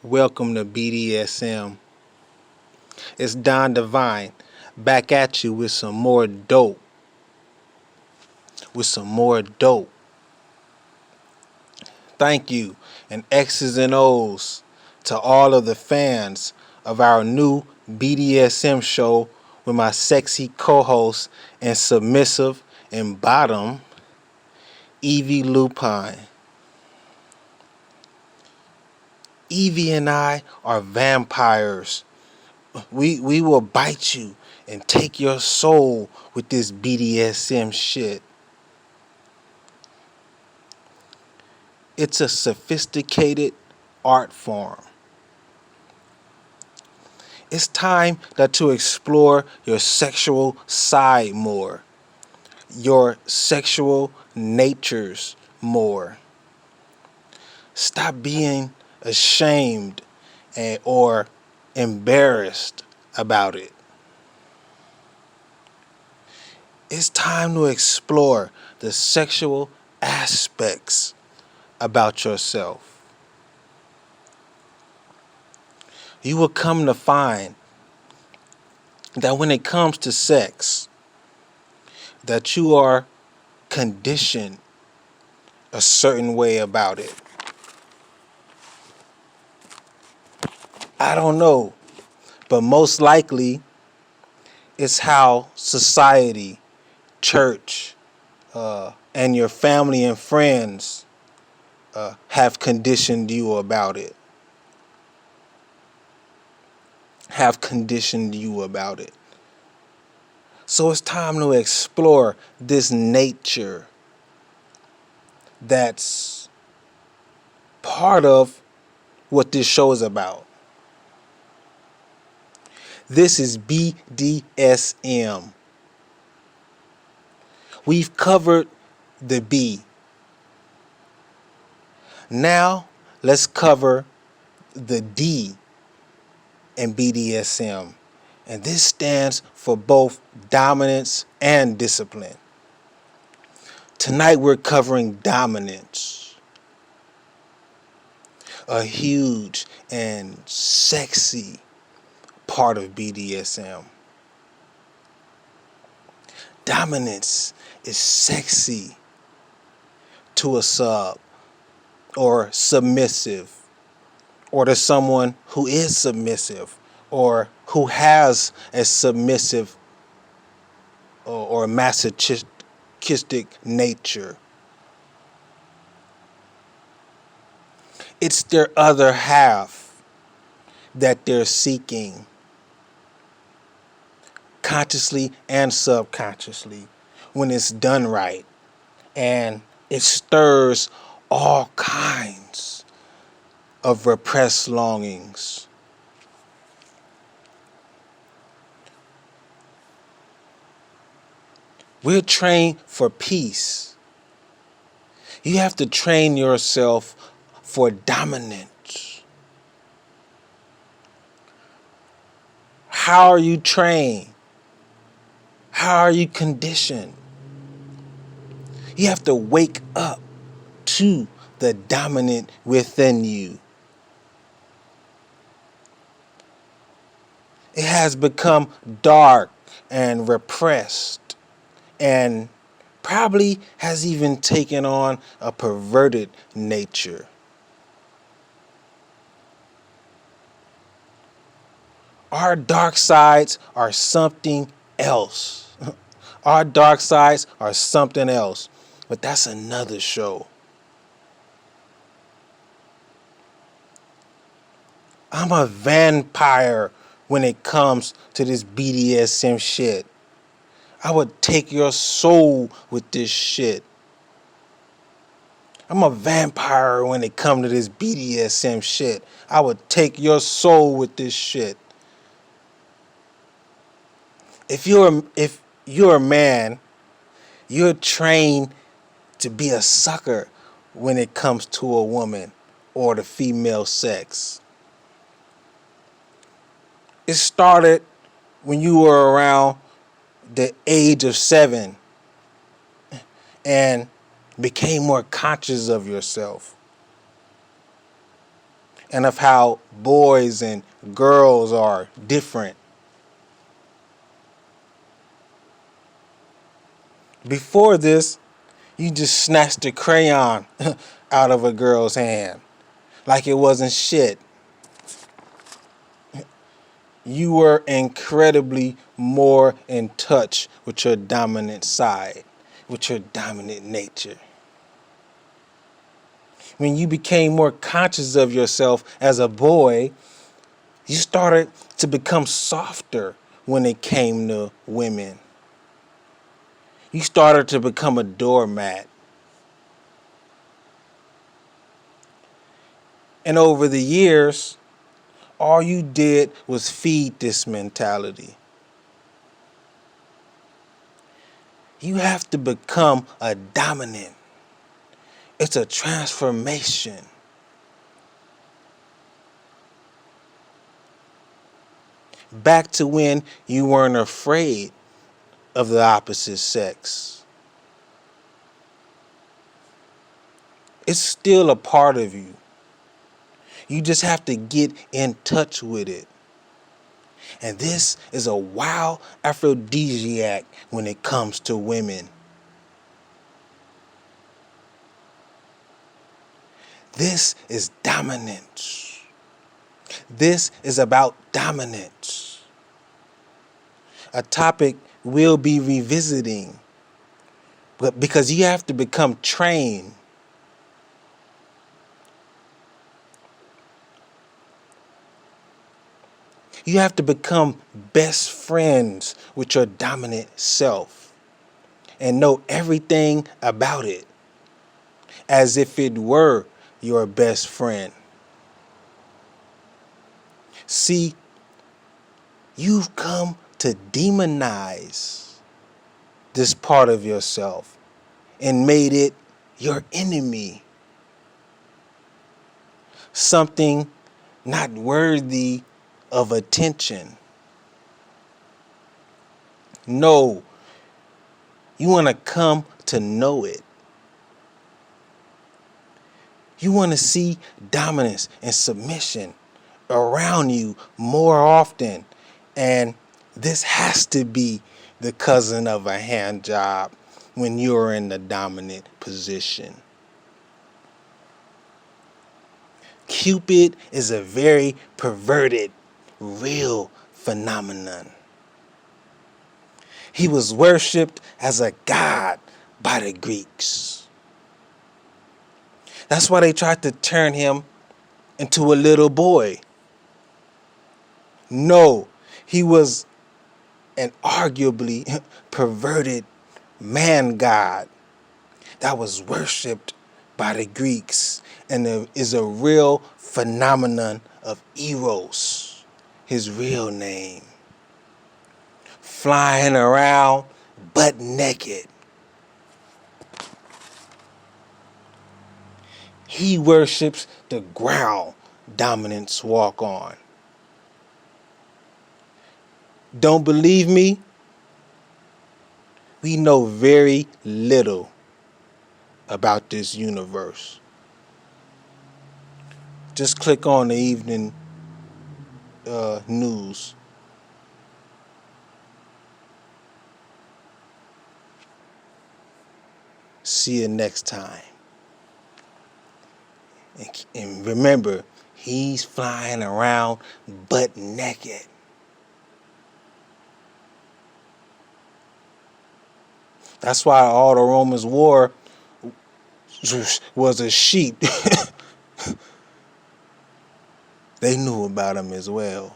Welcome to BDSM. It's Don Divine back at you with some more dope. Thank you and X's and O's to all of the fans of our new BDSM show with my sexy co-host and submissive and bottom, Evie Lupine. Evie and I are vampires. We will bite you and take your soul with this BDSM shit. It's a sophisticated art form. It's time to explore your sexual side more, your sexual natures more. Stop being ashamed or embarrassed about it. It's time to explore the sexual aspects about yourself. You will come to find that when it comes to sex, that you are conditioned a certain way about it. I don't know, but most likely it's how society, church, and your family and friends have conditioned you about it. So it's time to explore this nature that's part of what this show is about. This is BDSM. We've covered the B. Now let's cover the D in BDSM. And this stands for both dominance and discipline. Tonight we're covering dominance. A huge and sexy part of BDSM. Dominance is sexy to a sub or submissive or to someone who is submissive or who has a submissive or masochistic nature. It's their other half that they're seeking, consciously and subconsciously, when it's done right. And it stirs all kinds of repressed longings. We're trained for peace. You have to train yourself for dominance. How are you trained? How are you conditioned? You have to wake up to the dominant within you. It has become dark and repressed and probably has even taken on a perverted nature. Our dark sides are something else. Our dark sides are something else. But that's another show. I'm a vampire when it comes to this BDSM shit. I would take your soul with this shit. I'm a vampire when it comes to this BDSM shit. I would take your soul with this shit. If you're a man, you're trained to be a sucker when it comes to a woman or the female sex. It started when you were around the age of 7 and became more conscious of yourself. and of how boys and girls are different. Before this, you just snatched a crayon out of a girl's hand like it wasn't shit. You were incredibly more in touch with your dominant side, with your dominant nature. When you became more conscious of yourself as a boy, you started to become softer when it came to women. You started to become a doormat. And over the years, all you did was feed this mentality. You have to become a dominant. It's a transformation. Back to when you weren't afraid of the opposite sex. It's still a part of you. You just have to get in touch with it. And this is a wild aphrodisiac when it comes to women. This is dominance. This is about dominance. A topic we'll be revisiting. But because you have to become trained. You have to become best friends with your dominant self and know everything about it as if it were your best friend. See, you've come to demonize this part of yourself and made it your enemy. Something not worthy of attention. No, you want to come to know it. You want to see dominance and submission around you more often. And this has to be the cousin of a hand job when you're in the dominant position. Cupid is a very perverted, real phenomenon. He was worshipped as a god by the Greeks. That's why they tried to turn him into a little boy. No, he was an arguably perverted man god that was worshipped by the Greeks and is a real phenomenon of Eros, his real name. Flying around butt naked. He worships the ground dominants walk on. Don't believe me? We know very little about this universe. Just click on the evening news. See you next time. And remember, he's flying around butt naked. That's why all the Romans wore was a sheep. They knew about him as well.